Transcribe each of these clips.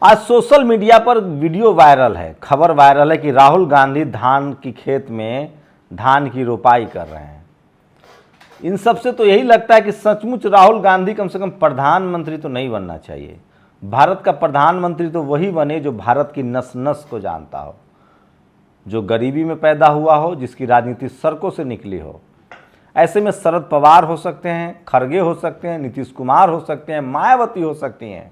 आज social media पर video viral है, खबर वायरल है कि राहुल गांधी धान की खेत में धान की रोपाई कर रहे हैं। इन सब से तो यही लगता है कि सचमुच राहुल गांधी कम से कम प्रधानमंत्री तो नहीं बनना चाहिए। भारत का प्रधानमंत्री तो वही बने जो भारत की नस नस को जानता हो, जो गरीबी में पैदा हुआ हो, जिसकी राजनीति सड़कों से निकली हो। ऐसे में शरद पवार हो सकते हैं, खड़गे हो सकते हैं, नीतीश कुमार हो सकते हैं, मायावती हो सकती हैं,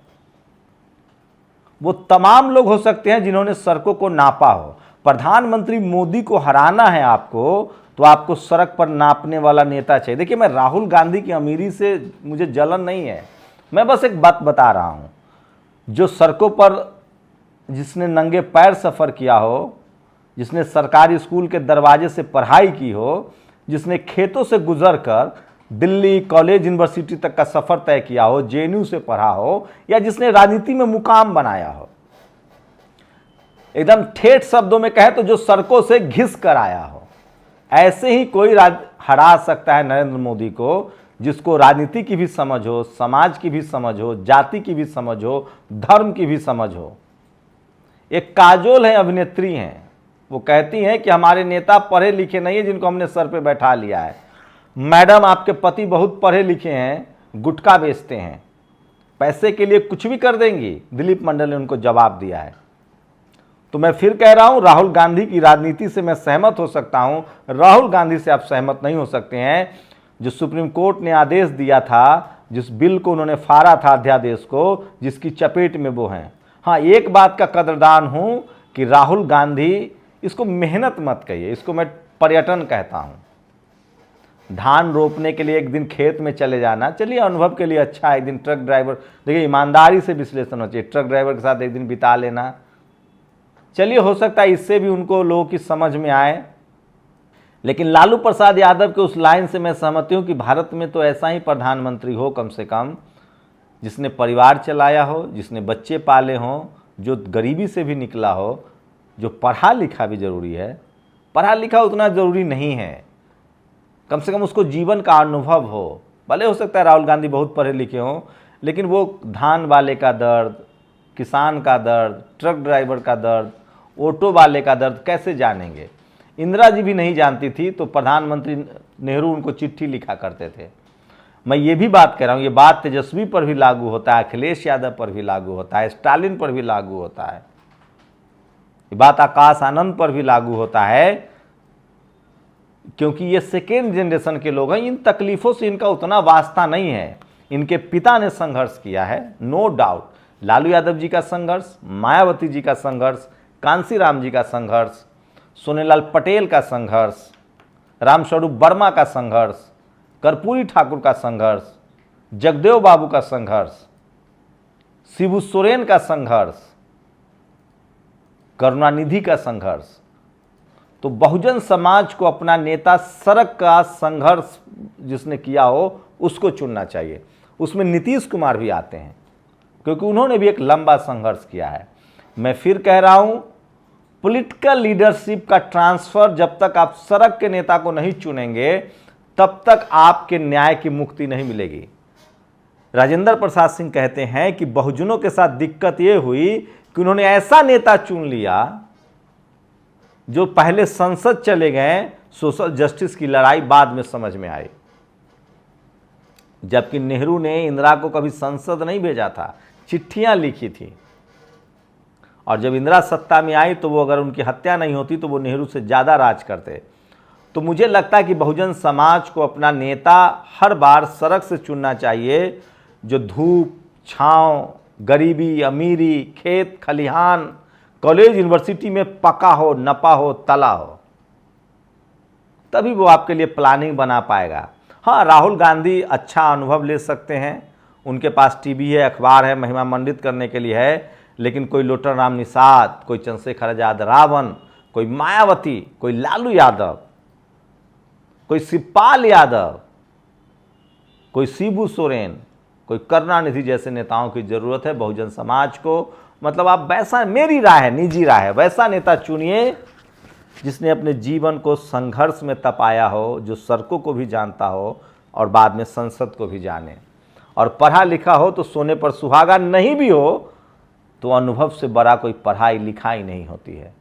वो तमाम लोग हो सकते हैं जिन्होंने सड़कों को नापा हो। प्रधानमंत्री मोदी को हराना है आपको, तो आपको सड़क पर नापने वाला नेता चाहिए। देखिए, मैं राहुल गांधी की अमीरी से मुझे जलन नहीं है, मैं बस एक बात बता रहा हूं। जो सड़कों पर जिसने नंगे पैर सफ़र किया हो, जिसने सरकारी स्कूल के दरवाजे से पढ़ाई की हो, जिसने खेतों से गुजरकर दिल्ली कॉलेज यूनिवर्सिटी तक का सफ़र तय किया हो, जेएनयू से पढ़ा हो, या जिसने राजनीति में मुकाम बनाया हो, एकदम ठेठ शब्दों में कहे तो जो सड़कों से घिस कर आया हो, ऐसे ही कोई हरा सकता है नरेंद्र मोदी को, जिसको राजनीति की भी समझ हो, समाज की भी समझ हो, जाति की भी समझ हो, धर्म की भी समझ हो। एक काजोल है, अभिनेत्री हैं, वो कहती हैं कि हमारे नेता पढ़े लिखे नहीं है जिनको हमने सर पे बैठा लिया है। मैडम, आपके पति बहुत पढ़े लिखे हैं, गुटखा बेचते हैं, पैसे के लिए कुछ भी कर देंगी, दिलीप मंडल ने उनको जवाब दिया है। तो मैं फिर कह रहा हूं, राहुल गांधी की राजनीति से मैं सहमत हो सकता हूं, राहुल गांधी से आप सहमत नहीं हो सकते हैं। जो सुप्रीम कोर्ट ने आदेश दिया था, जिस बिल को उन्होंने फाड़ा था, अध्यादेश को, जिसकी चपेट में वो हैं। हाँ, एक बात का कदरदान हूं कि राहुल गांधी, इसको मेहनत मत कहिए, इसको मैं पर्यटन कहता हूं। धान रोपने के लिए एक दिन खेत में चले जाना, चलिए अनुभव के लिए अच्छा है। एक दिन ट्रक ड्राइवर, देखिए ईमानदारी से विश्लेषण हो चाहिए, ट्रक ड्राइवर के साथ एक दिन बिता लेना, चलिए हो सकता है इससे भी उनको लोगों की समझ में आए। लेकिन लालू प्रसाद यादव के उस लाइन से मैं सहमत हूं कि भारत में तो ऐसा ही प्रधानमंत्री हो कम से कम, जिसने परिवार चलाया हो, जिसने बच्चे पाले हों, जो गरीबी से भी निकला हो, जो पढ़ा लिखा भी जरूरी है, पढ़ा लिखा उतना जरूरी नहीं है, कम से कम उसको जीवन का अनुभव हो। भले हो सकता है राहुल गांधी बहुत पढ़े लिखे हों, लेकिन वो धान वाले का दर्द, किसान का दर्द, ट्रक ड्राइवर का दर्द, ऑटो वाले का दर्द कैसे जानेंगे। इंदिरा जी भी नहीं जानती थी तो प्रधानमंत्री नेहरू उनको चिट्ठी लिखा करते थे। मैं ये भी बात कह रहा हूँ, ये बात तेजस्वी पर भी लागू होता है, अखिलेश यादव पर भी लागू होता है, स्टालिन पर भी लागू होता है, ये बात आकाश आनंद पर भी लागू होता है, क्योंकि ये सेकेंड जनरेशन के लोग हैं। इन तकलीफों से इनका उतना वास्ता नहीं है। इनके पिता ने संघर्ष किया है, नो डाउट। लालू यादव जी का संघर्ष, मायावती जी का संघर्ष, कांसीराम जी का संघर्ष, सोनेलाल पटेल का संघर्ष, रामस्वरूप वर्मा का संघर्ष, कर्पूरी ठाकुर का संघर्ष, जगदेव बाबू का संघर्ष, शिबू सोरेन का संघर्ष, करुणानिधि का संघर्ष। तो बहुजन समाज को अपना नेता सड़क का संघर्ष जिसने किया हो उसको चुनना चाहिए। उसमें नीतीश कुमार भी आते हैं, क्योंकि उन्होंने भी एक लंबा संघर्ष किया है। मैं फिर कह रहा हूं, पॉलिटिकल लीडरशिप का ट्रांसफर जब तक आप सड़क के नेता को नहीं चुनेंगे, तब तक आपके न्याय की मुक्ति नहीं मिलेगी। राजेंद्र प्रसाद सिंह कहते हैं कि बहुजनों के साथ दिक्कत यह हुई कि उन्होंने ऐसा नेता चुन लिया जो पहले संसद चले गए, सोशल जस्टिस की लड़ाई बाद में समझ में आई। जबकि नेहरू ने इंदिरा को कभी संसद नहीं भेजा था, चिट्ठियां लिखी थी, और जब इंदिरा सत्ता में आई तो वो, अगर उनकी हत्या नहीं होती तो वो नेहरू से ज़्यादा राज करते। तो मुझे लगता है कि बहुजन समाज को अपना नेता हर बार सड़क से चुनना चाहिए, जो धूप छाँव, गरीबी अमीरी, खेत खलिहान, कॉलेज यूनिवर्सिटी में पका हो, नपा हो, तला हो, तभी वो आपके लिए प्लानिंग बना पाएगा। हाँ, राहुल गांधी अच्छा अनुभव ले सकते हैं, उनके पास टीवी है, अखबार है, महिमा मंडित करने के लिए है, लेकिन कोई लोटन राम निषाद, कोई चंद्रशेखर आजाद रावण, कोई मायावती, कोई लालू यादव, कोई शिवपाल यादव, कोई शिबू सोरेन, कोई करुणानिधि जैसे नेताओं की जरूरत है बहुजन समाज को। मतलब आप वैसा, मेरी राय है, निजी राय है, वैसा नेता चुनिए जिसने अपने जीवन को संघर्ष में तपाया हो, जो सड़कों को भी जानता हो और बाद में संसद को भी जाने, और पढ़ा लिखा हो तो सोने पर सुहागा नहीं भी हो तो अनुभव से बड़ा कोई पढ़ाई लिखाई नहीं होती है।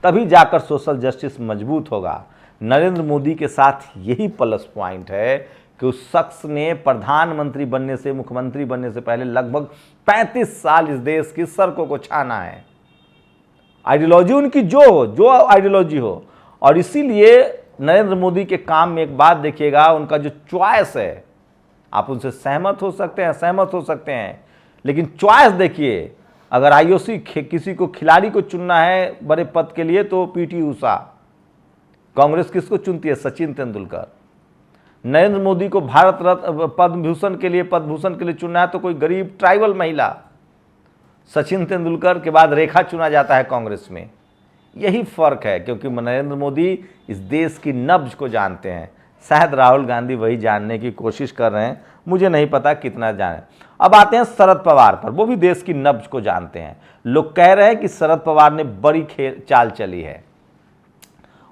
तभी जाकर सोशल जस्टिस मजबूत होगा। नरेंद्र मोदी के साथ यही प्लस पॉइंट है कि उस शख्स ने प्रधानमंत्री बनने से, मुख्यमंत्री बनने से पहले लगभग 35 साल इस देश की सड़कों को छाना है। आइडियोलॉजी उनकी जो आइडियोलॉजी हो, और इसीलिए नरेंद्र मोदी के काम में एक बात देखिएगा, उनका जो चॉइस है, आप उनसे सहमत हो सकते हैं, असहमत हो सकते हैं, लेकिन चॉइस देखिए। अगर आईओसी किसी को खिलाड़ी को चुनना है बड़े पद के लिए तो पीटी उषा, कांग्रेस किसको चुनती है? सचिन तेंदुलकर। नरेंद्र मोदी को भारत रत्न पद्म भूषण के लिए चुनना है तो कोई गरीब ट्राइबल महिला, सचिन तेंदुलकर के बाद रेखा चुना जाता है कांग्रेस में। यही फर्क है, क्योंकि नरेंद्र मोदी इस देश की नब्ज को जानते हैं। शायद राहुल गांधी वही जानने की कोशिश कर रहे हैं, मुझे नहीं पता कितना जाने। अब आते हैं शरद पवार पर, वो भी देश की नब्ज को जानते हैं। लोग कह रहे हैं कि शरद पवार ने बड़ी चाल चली है।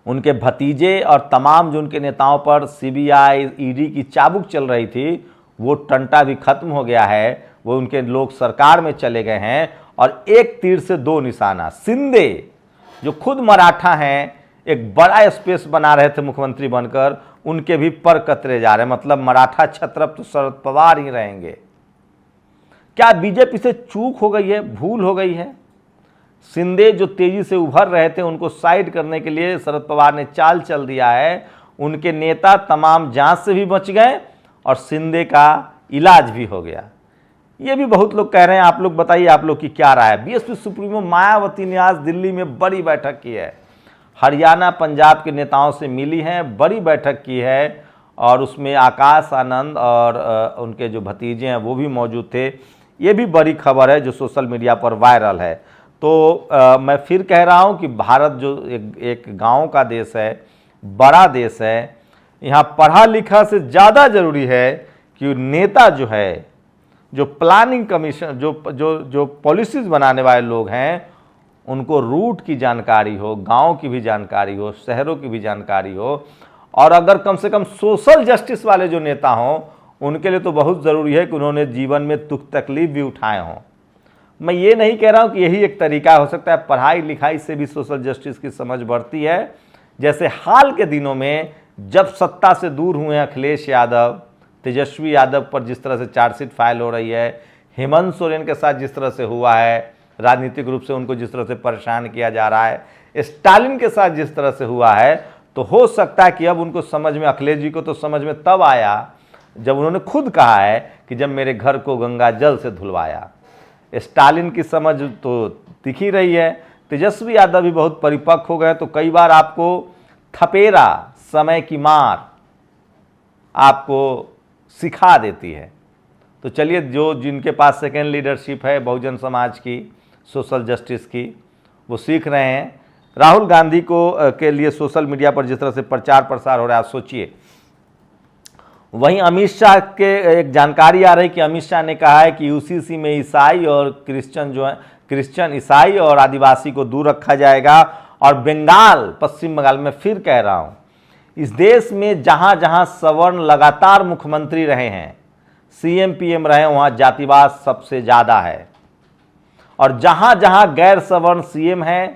उनके भतीजे और तमाम जो उनके नेताओं पर सीबीआई, ईडी की चाबुक चल रही थी, वो टंटा भी खत्म हो गया है। वो उनके लोग सरकार में चले गए हैं और एक तीर से दो निशाना। शिंदे जो खुद मराठा हैं, एक बड़ा स्पेस बना रहे थे मुख्यमंत्री बनकर, उनके भी पर कतरे जा रहे हैं। मतलब मराठा छत्रप तो शरद पवार ही रहेंगे। क्या बीजेपी से चूक हो गई है, भूल हो गई है? शिंदे जो तेजी से उभर रहे थे, उनको साइड करने के लिए शरद पवार ने चाल चल दिया है। उनके नेता तमाम जांच से भी बच गए और शिंदे का इलाज भी हो गया। ये भी बहुत लोग कह रहे हैं। आप लोग बताइए, आप लोग की क्या राय है? बीएसपी सुप्रीमो मायावती ने आज दिल्ली में बड़ी बैठक की है। हरियाणा, पंजाब के नेताओं से मिली हैं, बड़ी बैठक की है, और उसमें आकाश आनंद और उनके जो भतीजे हैं वो भी मौजूद थे। ये भी बड़ी खबर है जो सोशल मीडिया पर वायरल है। तो मैं फिर कह रहा हूँ कि भारत जो एक गाँव का देश है, बड़ा देश है, यहाँ पढ़ा लिखा से ज़्यादा ज़रूरी है कि नेता जो है, जो प्लानिंग कमीशन, जो पॉलिसीज़ बनाने वाले लोग हैं, उनको रूट की जानकारी हो, गांव की भी जानकारी हो, शहरों की भी जानकारी हो। और अगर कम से कम सोशल जस्टिस वाले जो नेता हों, उनके लिए तो बहुत ज़रूरी है कि उन्होंने जीवन में दुख तकलीफ भी उठाए हों। मैं ये नहीं कह रहा हूँ कि यही एक तरीका हो सकता है, पढ़ाई लिखाई से भी सोशल जस्टिस की समझ बढ़ती है। जैसे हाल के दिनों में जब सत्ता से दूर हुए अखिलेश यादव, तेजस्वी यादव पर जिस तरह से चार्जशीट फाइल हो रही है, हेमंत सोरेन के साथ जिस तरह से हुआ है, राजनीतिक रूप से उनको जिस तरह से परेशान किया जा रहा है, स्टालिन के साथ जिस तरह से हुआ है, तो हो सकता है कि अब उनको समझ में, अखिलेश जी को तो समझ में तब आया जब उन्होंने खुद कहा है कि जब मेरे घर को गंगा जल से धुलवाया। स्टालिन की समझ तो दिख ही रही है। तेजस्वी यादव भी बहुत परिपक्व हो गए, तो कई बार आपको थपेरा, समय की मार आपको सिखा देती है। तो चलिए, जो जिनके पास सेकेंड लीडरशिप है बहुजन समाज की, सोशल जस्टिस की, वो सीख रहे हैं। राहुल गांधी के लिए सोशल मीडिया पर जिस तरह से प्रचार प्रसार हो रहा है, सोचिए। वहीं अमित शाह के एक जानकारी आ रही कि अमित शाह ने कहा है कि यूसीसी में ईसाई और क्रिश्चियन, ईसाई और आदिवासी को दूर रखा जाएगा। और बंगाल, पश्चिम बंगाल में फिर कह रहा हूँ, इस देश में जहाँ जहाँ सवर्ण लगातार मुख्यमंत्री रहे हैं, सीएम पीएम रहे, वहाँ जातिवाद सबसे ज़्यादा है। और जहाँ जहाँ गैर सवर्ण सीएम है,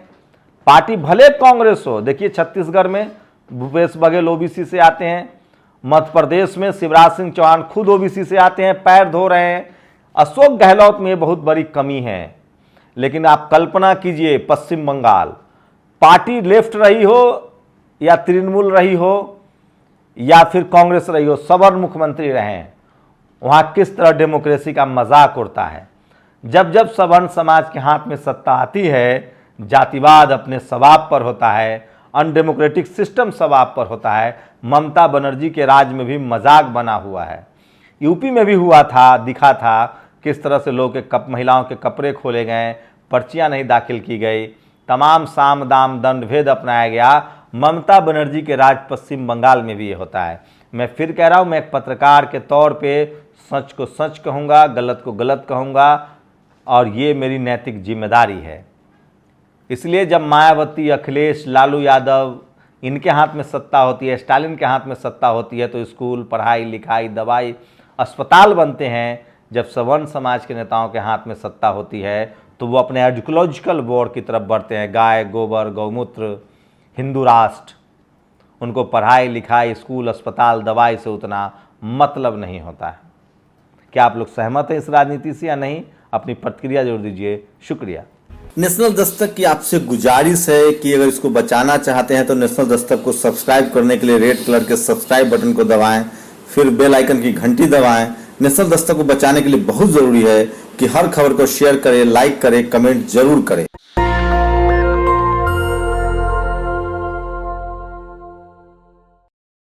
पार्टी भले कांग्रेस हो, देखिए छत्तीसगढ़ में भूपेश बघेल ओबीसी से आते हैं, मध्य प्रदेश में शिवराज सिंह चौहान खुद ओबीसी से आते हैं, पैर धो रहे हैं। अशोक गहलोत में बहुत बड़ी कमी है। लेकिन आप कल्पना कीजिए, पश्चिम बंगाल, पार्टी लेफ्ट रही हो या तृणमूल रही हो या फिर कांग्रेस रही हो, सवर्ण मुख्यमंत्री रहे हैं, वहाँ किस तरह डेमोक्रेसी का मजाक उड़ता है। जब जब सवर्ण समाज के हाथ में सत्ता आती है, जातिवाद अपने स्वभाव पर होता है, अनडेमोक्रेटिक सिस्टम स्वभाव पर होता है। ममता बनर्जी के राज में भी मजाक बना हुआ है। यूपी में भी हुआ था, दिखा था किस तरह से लोग के महिलाओं के कपड़े खोले गए, पर्चियां नहीं दाखिल की गई, तमाम साम दाम दंड भेद अपनाया गया। ममता बनर्जी के राज पश्चिम बंगाल में भी ये होता है। मैं फिर कह रहा हूँ, मैं एक पत्रकार के तौर पे सच को सच कहूँगा, गलत को गलत कहूँगा, और ये मेरी नैतिक जिम्मेदारी है। इसलिए जब मायावती, अखिलेश, लालू यादव, इनके हाथ में सत्ता होती है, स्टालिन के हाथ में सत्ता होती है, तो स्कूल, पढ़ाई लिखाई, दवाई, अस्पताल बनते हैं। जब सवर्ण समाज के नेताओं के हाथ में सत्ता होती है तो वो अपने आइडियोलॉजिकल वॉर की तरफ बढ़ते हैं। गाय, गोबर, गौमूत्र, हिंदू राष्ट्र, उनको पढ़ाई लिखाई, स्कूल, अस्पताल, दवाई से उतना मतलब नहीं होता है। क्या आप लोग सहमत हैं इस राजनीति से या नहीं? अपनी प्रतिक्रिया जरूर दीजिए। शुक्रिया। नेशनल दस्तक की आपसे गुजारिश है कि अगर इसको बचाना चाहते हैं तो नेशनल दस्तक को सब्सक्राइब करने के लिए रेड कलर के सब्सक्राइब बटन को दबाएं, फिर बेल आइकन की घंटी दबाएं। नेशनल दस्तक को बचाने के लिए बहुत जरूरी है कि हर खबर को शेयर करें, लाइक करें, कमेंट जरूर करें।